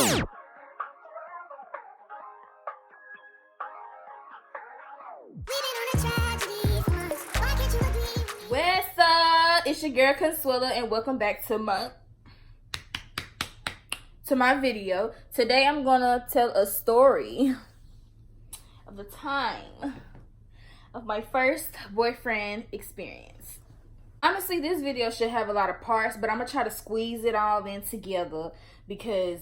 What's up? It's your girl Consuela, and welcome back to my video. Today I'm gonna tell a story of the time of my first boyfriend experience. Honestly, this video should have a lot of parts, but I'm gonna try to squeeze it all in together because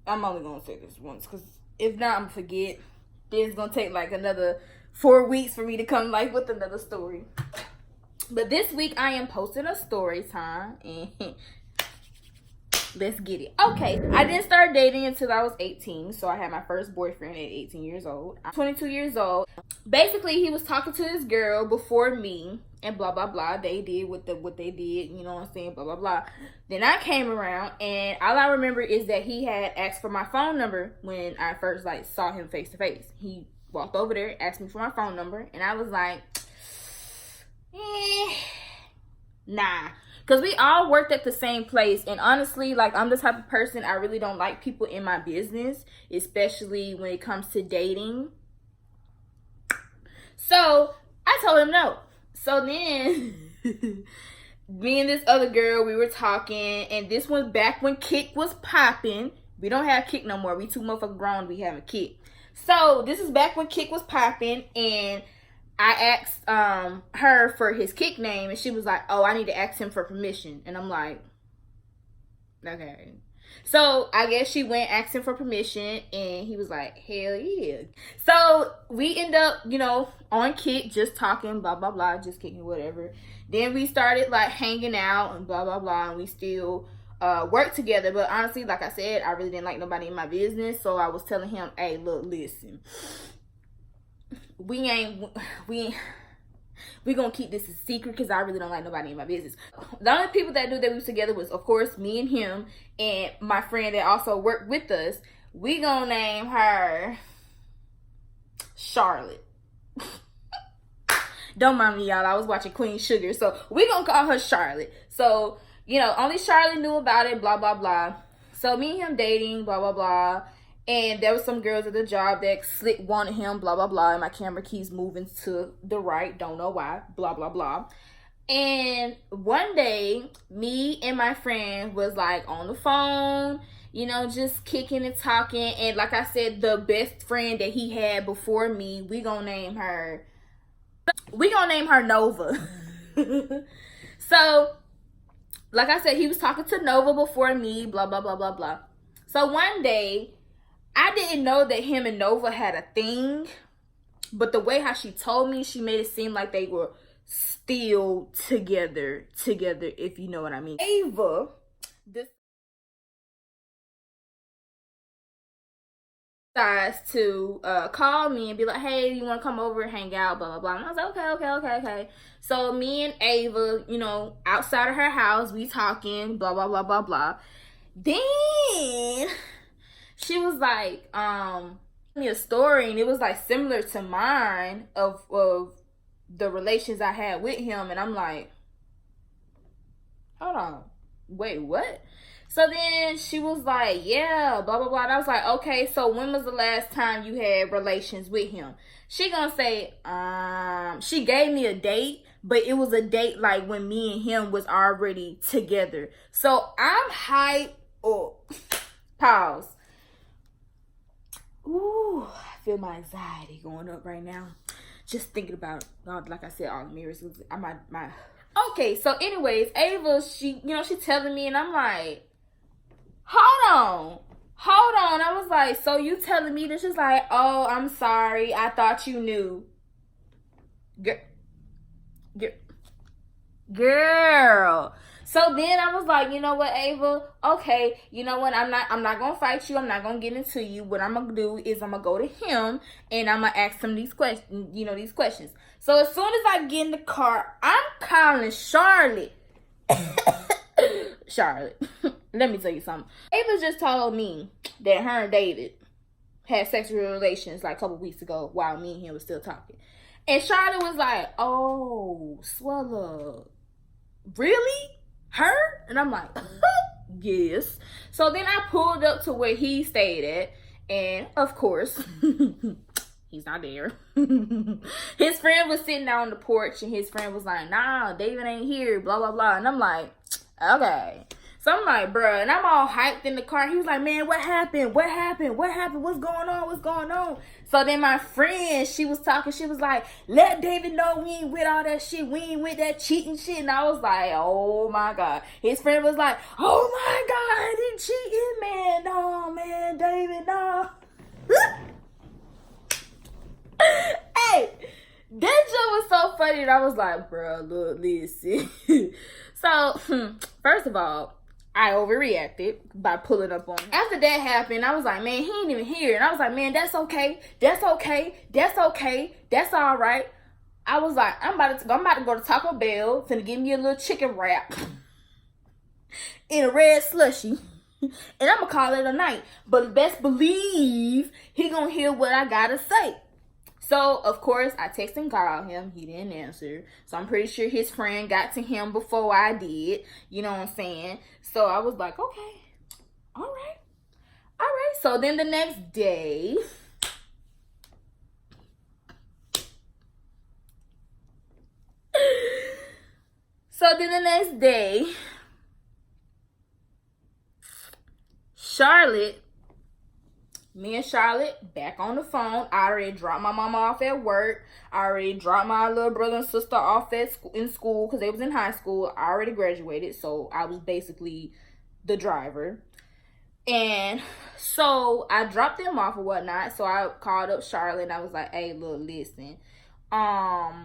I'm only gonna say this once, because if not, I'm gonna forget. Then it's gonna take like another 4 weeks for me to come like with another story. But this week I am posting a story time, and let's get it. Okay, I didn't start dating until I was 18, so I had my first boyfriend at 18 years old. I'm 22 years old. Basically, he was talking to this girl before me, and blah blah blah. They did what they did, you know what I'm saying, blah blah blah. Then I came around, and all I remember is that he had asked for my phone number when I first like saw him face to face. He walked over there, asked me for my phone number, and I was like, nah, because we all worked at the same place, and honestly, like, I'm the type of person, I really don't like people in my business, especially when it comes to dating. So I told him no. So then me and this other girl, we were talking, and this was back when Kick was popping. We don't have Kick no more. We too motherfucking grown to be having Kick. So this is back when Kick was popping, and I asked her for his Kick name, and she was like, oh, I need to ask him for permission. And I'm like, okay. So I guess she went asking for permission, and he was like, hell yeah. So we end up, you know, on Kick, just talking, blah, blah, blah, just kicking, whatever. Then we started like hanging out and blah, blah, blah, and we still work together. But honestly, like I said, I really didn't like nobody in my business. So I was telling him, hey, look, listen, we gonna keep this a secret because I really don't like nobody in my business. The only people that knew that we was together was, of course, me and him, and my friend that also worked with us. We gonna name her Charlotte. Don't mind me, y'all, I was watching Queen Sugar, so we gonna call her Charlotte. So, you know, only Charlotte knew about it, blah blah blah. So me and him dating, blah blah blah. And there was some girls at the job that slick wanted him, blah, blah, blah. And my camera keeps moving to the right. Don't know why. Blah, blah, blah. And one day, me and my friend was like on the phone, you know, just kicking and talking. And like I said, the best friend that he had before me, we gonna name her Nova. So, like I said, he was talking to Nova before me, blah, blah, blah, blah, blah. So one day, I didn't know that him and Nova had a thing, but the way how she told me, she made it seem like they were still together, if you know what I mean. Ava decides to call me and be like, hey, you want to come over and hang out, blah, blah, blah. And I was like, okay. So me and Ava, you know, outside of her house, we talking, blah, blah, blah, blah, blah. Then she was like, me a story, and it was like similar to mine of the relations I had with him, and I'm like, hold on, wait, what? So then she was like, yeah, blah blah blah. And I was like, okay, so when was the last time you had relations with him? She gonna say, she gave me a date, but it was a date like when me and him was already together. So I'm hyped up. Pause. Ooh, I feel my anxiety going up right now. Just thinking about, like I said, all the mirrors. My. Okay, so anyways, Ava, she telling me, and I'm like, hold on. I was like, so you telling me this? She's like, oh, I'm sorry. I thought you knew. Girl. So then I was like, you know what, Ava? Okay, you know what? I'm not gonna fight you. I'm not gonna get into you. What I'm gonna do is I'm gonna go to him and I'm gonna ask him these questions. These questions. So as soon as I get in the car, I'm calling Charlotte. Charlotte, let me tell you something. Ava just told me that her and David had sexual relations like a couple weeks ago while me and him was still talking. And Charlotte was like, oh, swallow. Really? Her? And I'm like, Yes. So then I pulled up to where he stayed at, and of course, he's not there. His friend was sitting down on the porch, and his friend was like, nah, David ain't here, blah, blah, blah. And I'm like, okay. So I'm like, bruh, and I'm all hyped in the car. He was like, man, what happened? What happened? What happened? What's going on? What's going on? So then my friend, she was talking. She was like, let David know we ain't with all that shit. We ain't with that cheating shit. And I was like, oh, my God. His friend was like, oh, my God, he cheating, man. No, man, David, no. Hey, that joke was so funny. And I was like, bruh, look, listen. So, first of all, I overreacted by pulling up on him. After that happened, I was like, man, he ain't even here. And I was like, man, that's okay. That's okay. That's okay. That's all right. I was like, I'm about to go to Taco Bell, finna give me a little chicken wrap in a red slushie, and I'm gonna call it a night. But best believe he gonna hear what I gotta say. So, of course, I texted and called him. He didn't answer. So, I'm pretty sure his friend got to him before I did. You know what I'm saying? So, I was like, okay. All right. All right. So, then the next day. Me and Charlotte back on the phone. I already dropped my mama off at work. I already dropped my little brother and sister off in school because they was in high school. I already graduated, so I was basically the driver. And so I dropped them off or whatnot. So I called up Charlotte and I was like, hey, look, listen. I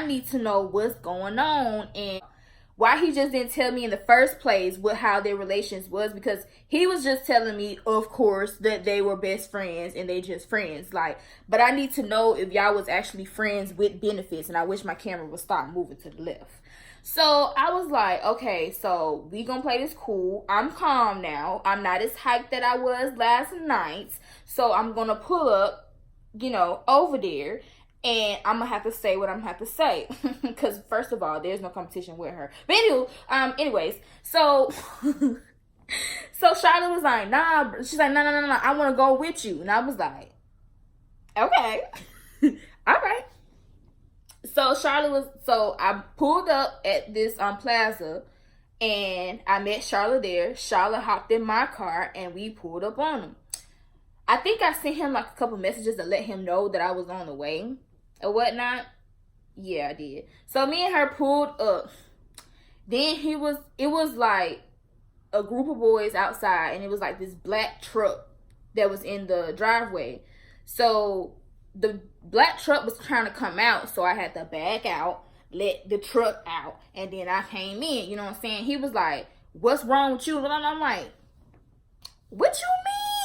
need to know what's going on and why he just didn't tell me in the first place how their relations was, because he was just telling me, of course, that they were best friends and they just friends. Like, but I need to know if y'all was actually friends with benefits, and I wish my camera would stop moving to the left. So I was like, okay, so we gonna play this cool. I'm calm now. I'm not as hyped that I was last night. So I'm gonna pull up, over there. And I'm going to have to say what I'm going to have to say. Because, first of all, there's no competition with her. But anyways. So, Charlotte was like, nah. She's like, no. I want to go with you. And I was like, okay. All right. So, I pulled up at this plaza. And I met Charlotte there. Charlotte hopped in my car. And we pulled up on him. I think I sent him like a couple messages to let him know that I was on the way or whatnot. Yeah, I did. So me and her pulled up. Then it was like a group of boys outside, and it was like this black truck that was in the driveway. So the black truck was trying to come out, so I had to back out, let the truck out, and then I came in. You know what I'm saying? He was like, what's wrong with you? And I'm like, what you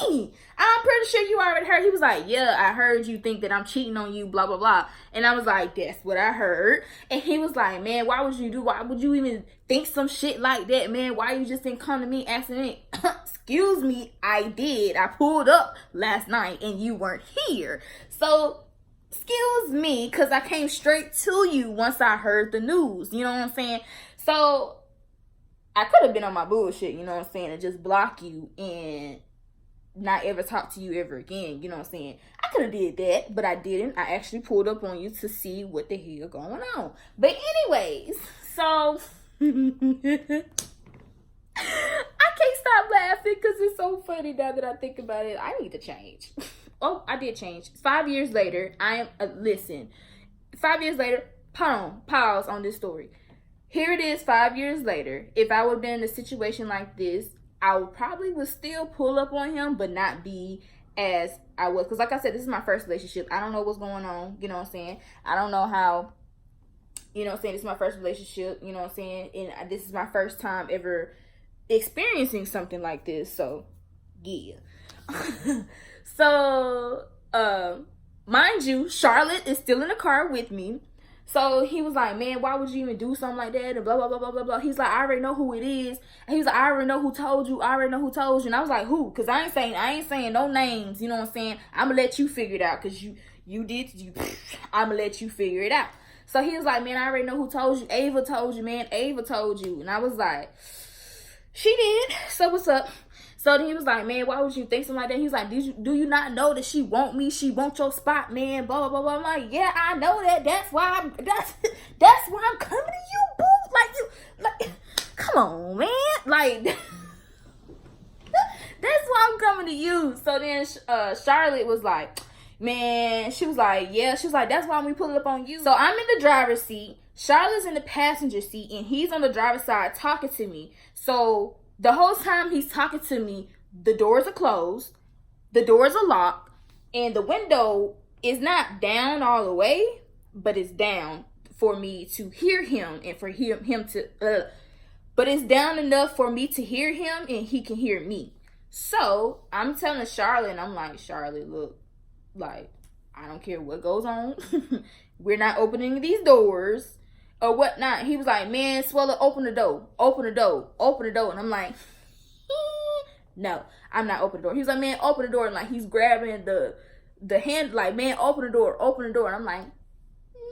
mean? I'm pretty sure you already heard. He was like, yeah, I heard you think that I'm cheating on you, blah, blah, blah. And I was like, that's what I heard. And he was like, man, why would you even think some shit like that, man? Why you just didn't come to me asking me? Excuse me, I did. I pulled up last night and you weren't here. So, excuse me, because I came straight to you once I heard the news. You know what I'm saying? So, I could have been on my bullshit, you know what I'm saying, and just block you and not ever talk to you ever again, you know what I'm saying. I could have did that, but I didn't. I actually pulled up on you to see what the hell going on. But anyways, so I can't stop laughing because it's so funny now that I think about it. I need to change. Oh, I did change. 5 years later, I am, listen, 5 years later, pause on this story. Here it is 5 years later. If I would have been in a situation like this, I would still pull up on him, but not be as I was. Because like I said, this is my first relationship. I don't know what's going on. You know what I'm saying? I don't know how, you know what I'm saying? This is my first relationship. You know what I'm saying? And this is my first time ever experiencing something like this. So, yeah. So, mind you, Charlotte is still in the car with me. So he was like, man, why would you even do something like that? And blah, blah, blah, blah, blah, blah. He's like, I already know who it is. And he was like, I already know who told you. I already know who told you. And I was like, who? Because I ain't saying no names. You know what I'm saying? I'm going to let you figure it out. Because I'm going to let you figure it out. So he was like, man, I already know who told you. Ava told you, man. Ava told you. And I was like, She did. So what's up? So then he was like, man, why would you think something like that? He was like, do you not know that she want me? She want your spot, man. Blah blah blah blah. I'm like, yeah, I know that. That's why I'm coming to you, boo. Come on, man. Like, that's why I'm coming to you. So then Charlotte was like, man, she was like, yeah. She was like, that's why we pull it up on you. So I'm in the driver's seat. Charlotte's in the passenger seat, and he's on the driver's side talking to me. So the whole time he's talking to me, the doors are closed, the doors are locked, and the window is not down all the way, but it's down for me to hear him and for him to, but it's down enough for me to hear him and he can hear me. So I'm telling Charlotte, and I'm like, Charlotte, look, like, I don't care what goes on. We're not opening these doors or whatnot. He was like, man, Swella, open the door. Open the door. Open the door. And I'm like, no, I'm not opening the door. He was like, man, open the door. And like, he's grabbing the hand, like, man, open the door. Open the door. And I'm like,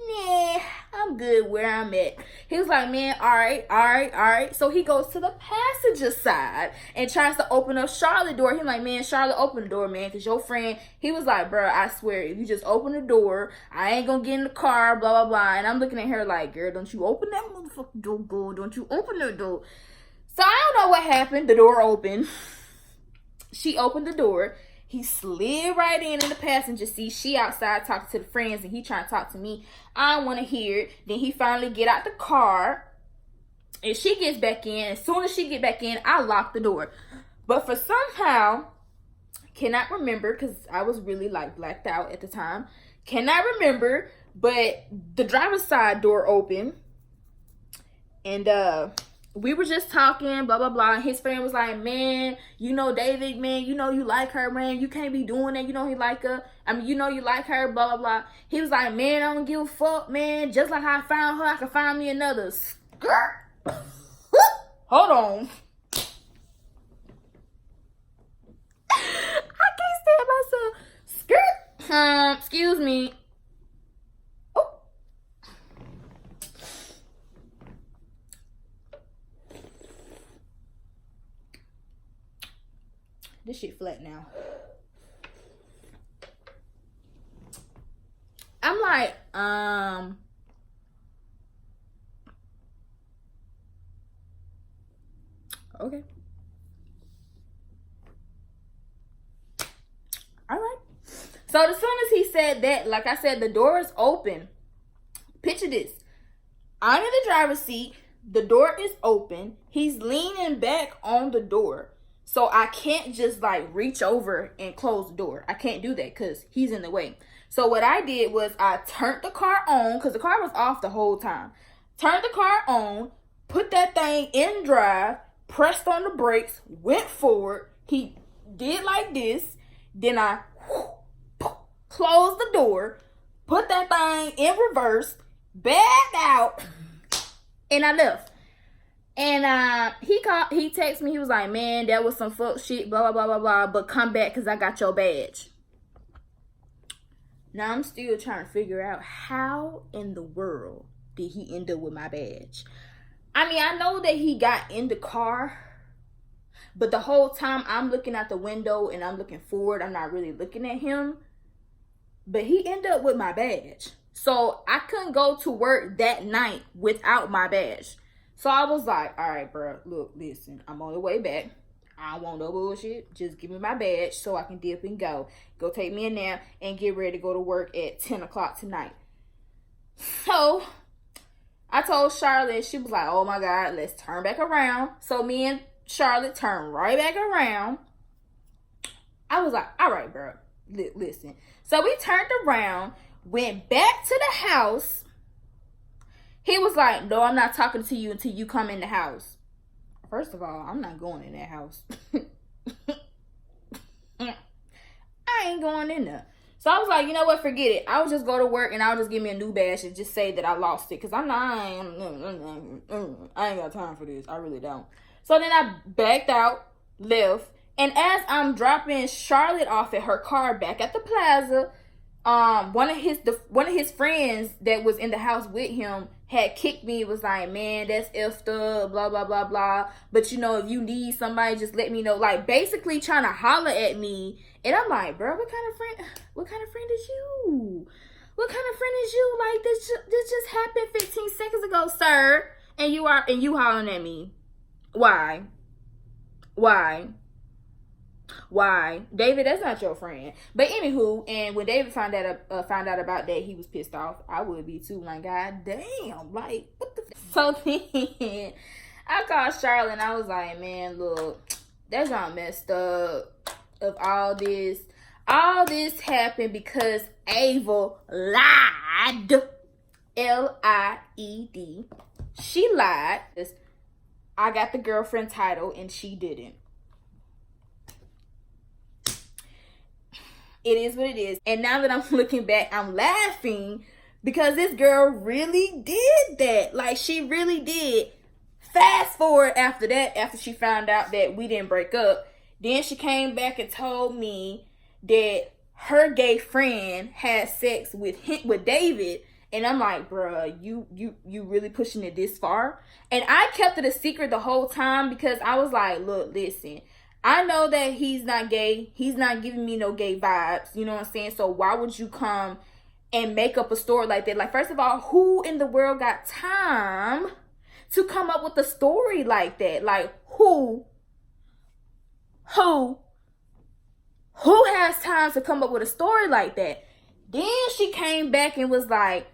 nah, I'm good where I'm at. He was like, man, all right. So he goes to the passenger side and tries to open up Charlotte's door. He's like, man, Charlotte, open the door, man, because your friend, he was like, bro, I swear, if you just open the door, I ain't gonna get in the car, blah, blah, blah. And I'm looking at her like, girl, don't you open that motherfucking door, girl. Don't you open the door. So I don't know what happened. The door opened. She opened the door. He slid right in the passenger seat. She outside talking to the friends, and he trying to talk to me. I don't want to hear it. Then he finally get out the car, and she gets back in. As soon as she get back in, I lock the door. But for somehow, cannot remember, because I was really like blacked out at the time. Cannot remember, but the driver's side door opened, and we were just talking, blah, blah, blah. His friend was like, man, you know, David, man, you know you like her, man. You can't be doing that. You know he like her. I mean, you know you like her, blah, blah, blah. He was like, man, I don't give a fuck, man. Just like I found her, I can find me another. Skirt. Hold on. I can't stand myself. Skirt. Excuse me. This shit flat now. I'm like, okay. All right. So as soon as he said that, like I said, the door is open. Picture this. I'm in the driver's seat. The door is open. He's leaning back on the door. So I can't just like reach over and close the door. I can't do that because he's in the way. So what I did was I turned the car on, because the car was off the whole time. Turned the car on, put that thing in drive, pressed on the brakes, went forward. He did like this. Then I closed the door, put that thing in reverse, backed out, and I left. And he texted me. He was like, man, that was some fuck shit, blah, blah, blah, blah, blah. But come back because I got your badge. Now I'm still trying to figure out how in the world did he end up with my badge. I mean, I know that he got in the car, but the whole time I'm looking out the window and I'm looking forward. I'm not really looking at him. But he ended up with my badge. So I couldn't go to work that night without my badge. So I was like, all right, bro, look, listen, I'm on the way back. I don't want no bullshit. Just give me my badge so I can dip and go. Go take me a nap and get ready to go to work at 10 o'clock tonight. So I told Charlotte, she was like, oh my God, let's turn back around. So me and Charlotte turned right back around. I was like, all right, bro, listen. So we turned around, went back to the house. He was like, no, I'm not talking to you until you come in the house. First of all, I'm not going in that house. I ain't going in there. So I was like, you know what, forget it. I would just go to work and I'll just give me a new badge and just say that I lost it. Because I ain't got time for this. I really don't. So then I backed out, left. And as I'm dropping Charlotte off at her car back at the plaza, one of his friends that was in the house with him, had kicked me, was like, man, that's effed up, blah, blah, blah, blah. But, you know, if you need somebody, just let me know. Like, basically trying to holler at me. And I'm like, bro, what kind of friend is you? What kind of friend is you? Like, this just happened 15 seconds ago, sir. And you hollering at me. Why? David, that's not your friend. But anywho, and when David found out about that, he was pissed off. I would be too. Like, god damn, like, what the so then I called Charlotte and I was like, man, look, that's not messed up. Of all this happened because Ava lied. Lied. She lied. I got the girlfriend title and she didn't. It is what it is. And now that I'm looking back, I'm laughing because this girl really did that. Like, she really did. Fast forward after that, after she found out that we didn't break up, then she came back and told me that her gay friend had sex with David. And I'm like, bruh, you really pushing it this far? And I kept it a secret the whole time because I was like, look, listen, I know that he's not gay. He's not giving me no gay vibes. You know what I'm saying? So why would you come and make up a story like that? Like, first of all, who in the world got time to come up with a story like that? Like, who has time to come up with a story like that? Then she came back and was like,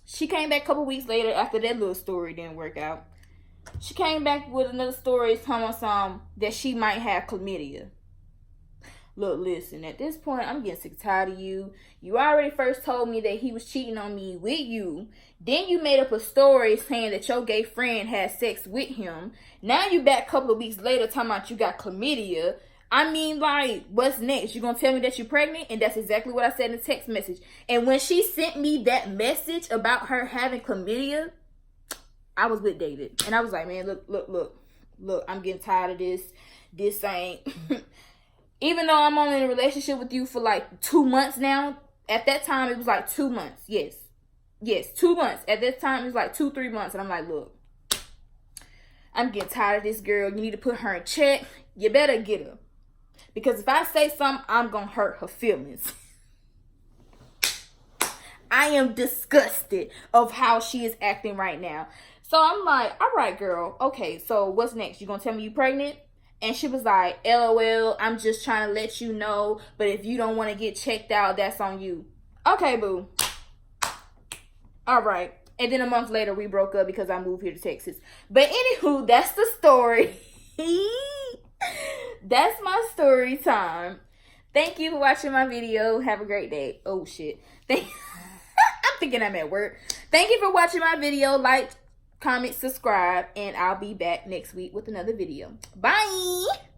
she came back a couple weeks later after that little story didn't work out. She came back with another story telling us that she might have chlamydia. Look, listen, at this point, I'm getting sick and tired of you. You already first told me that he was cheating on me with you. Then you made up a story saying that your gay friend had sex with him. Now you back a couple of weeks later talking about you got chlamydia. I mean, like, what's next? You gonna tell me that you're pregnant? And that's exactly what I said in the text message. And when she sent me that message about her having chlamydia, I was with David. And I was like, man, look, I'm getting tired of this. This ain't... Even though I'm only in a relationship with you for like 2 months now, at that time, it was like 2 months. Yes, 2 months. At that time, it was like 2-3 months. And I'm like, look, I'm getting tired of this girl. You need to put her in check. You better get her. Because if I say something, I'm going to hurt her feelings. I am disgusted of how she is acting right now. So I'm like, all right, girl. Okay, so what's next? You going to tell me you pregnant? And she was like, LOL, I'm just trying to let you know. But if you don't want to get checked out, that's on you. Okay, boo. All right. And then a month later, we broke up because I moved here to Texas. But anywho, that's the story. That's my story time. Thank you for watching my video. Have a great day. Oh, shit. I'm thinking I'm at work. Thank you for watching my video. Like, comment, subscribe, and I'll be back next week with another video. Bye!